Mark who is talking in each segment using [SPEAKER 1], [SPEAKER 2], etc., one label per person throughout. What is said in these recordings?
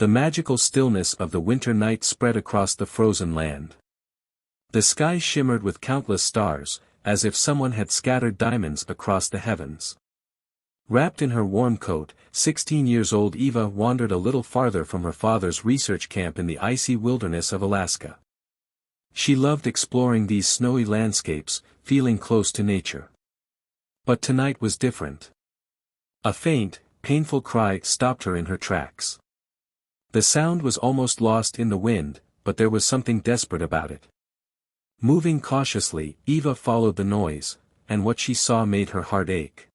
[SPEAKER 1] The magical stillness of the winter night spread across the frozen land. The sky shimmered with countless stars, as if someone had scattered diamonds across the heavens. Wrapped in her warm coat, 16-year-old Eva wandered a little farther from her father's research camp in the icy wilderness of Alaska. She loved exploring these snowy landscapes, feeling close to nature. But tonight was different. A faint, painful cry stopped her in her tracks. The sound was almost lost in the wind, but there was something desperate about it. Moving cautiously, Eva followed the noise, and what she saw made her heart ache.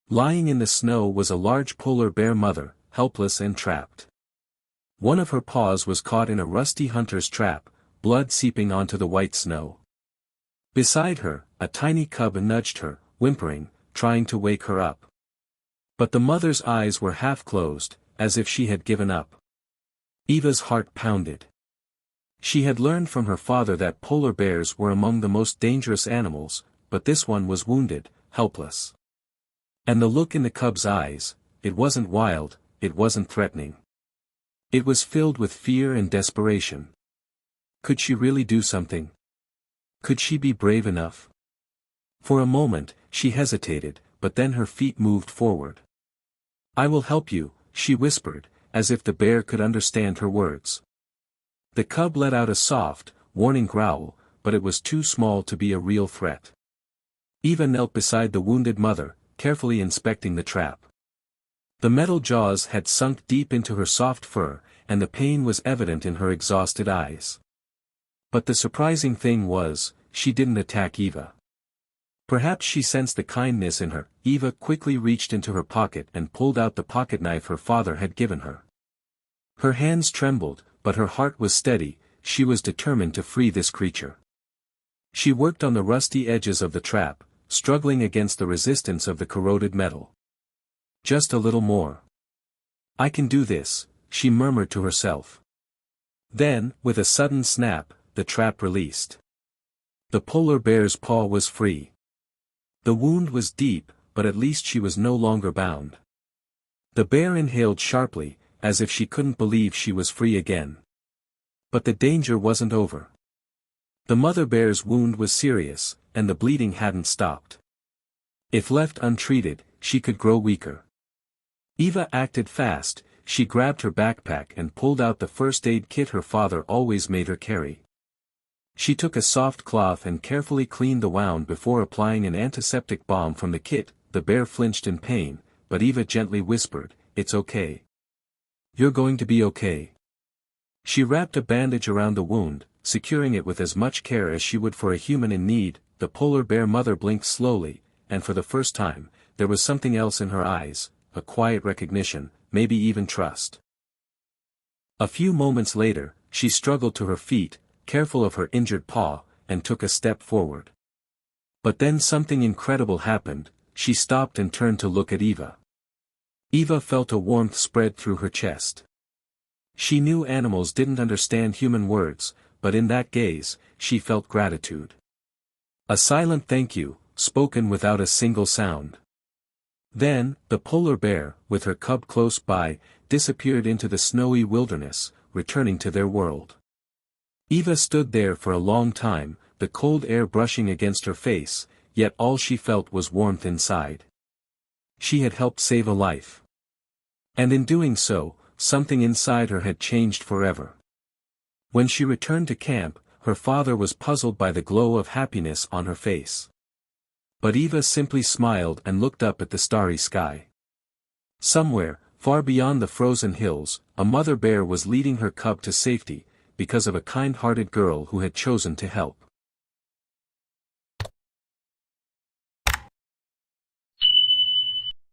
[SPEAKER 1] Lying in the snow was a large polar bear mother, helpless and trapped. One of her paws was caught in a rusty hunter's trap, blood seeping onto the white snow. Beside her, a tiny cub nudged her, whimpering, trying to wake her up. But the mother's eyes were half closed, as if she had given up. Eva's heart pounded. She had learned from her father that polar bears were among the most dangerous animals, but this one was wounded, helpless. And the look in the cub's eyes, it wasn't wild, it wasn't threatening. It was filled with fear and desperation. Could she really do something? Could she be brave enough? For a moment, she hesitated, but then her feet moved forward. "I will help you," she whispered, as if the bear could understand her words. The cub let out a soft, warning growl, but it was too small to be a real threat. Eva knelt beside the wounded mother, carefully inspecting the trap. The metal jaws had sunk deep into her soft fur, and the pain was evident in her exhausted eyes. But the surprising thing was, she didn't attack Eva. Perhaps she sensed the kindness in her. Eva quickly reached into her pocket and pulled out the pocketknife her father had given her. Her hands trembled, but her heart was steady. She was determined to free this creature. She worked on the rusty edges of the trap, struggling against the resistance of the corroded metal. "Just a little more. I can do this," she murmured to herself. Then, with a sudden snap, the trap released. The polar bear's paw was free. The wound was deep, but at least she was no longer bound. The bear inhaled sharply, as if she couldn't believe she was free again. But the danger wasn't over. The mother bear's wound was serious, and the bleeding hadn't stopped. If left untreated, she could grow weaker. Eva acted fast. She grabbed her backpack and pulled out the first aid kit her father always made her carry. She took a soft cloth and carefully cleaned the wound before applying an antiseptic balm from the kit. The bear flinched in pain, but Eva gently whispered, "It's okay. You're going to be okay." She wrapped a bandage around the wound, securing it with as much care as she would for a human in need. The polar bear mother blinked slowly, and for the first time, there was something else in her eyes, a quiet recognition, maybe even trust. A few moments later, she struggled to her feet, careful of her injured paw, and took a step forward. But then something incredible happened. She stopped and turned to look at Eva. Eva felt a warmth spread through her chest. She knew animals didn't understand human words, but in that gaze, she felt gratitude. A silent thank you, spoken without a single sound. Then, the polar bear, with her cub close by, disappeared into the snowy wilderness, returning to their world. Eva stood there for a long time, the cold air brushing against her face, yet all she felt was warmth inside. She had helped save a life. And in doing so, something inside her had changed forever. When she returned to camp, her father was puzzled by the glow of happiness on her face. But Eva simply smiled and looked up at the starry sky. Somewhere, far beyond the frozen hills, a mother bear was leading her cub to safety, because of a kind-hearted girl who had chosen to help.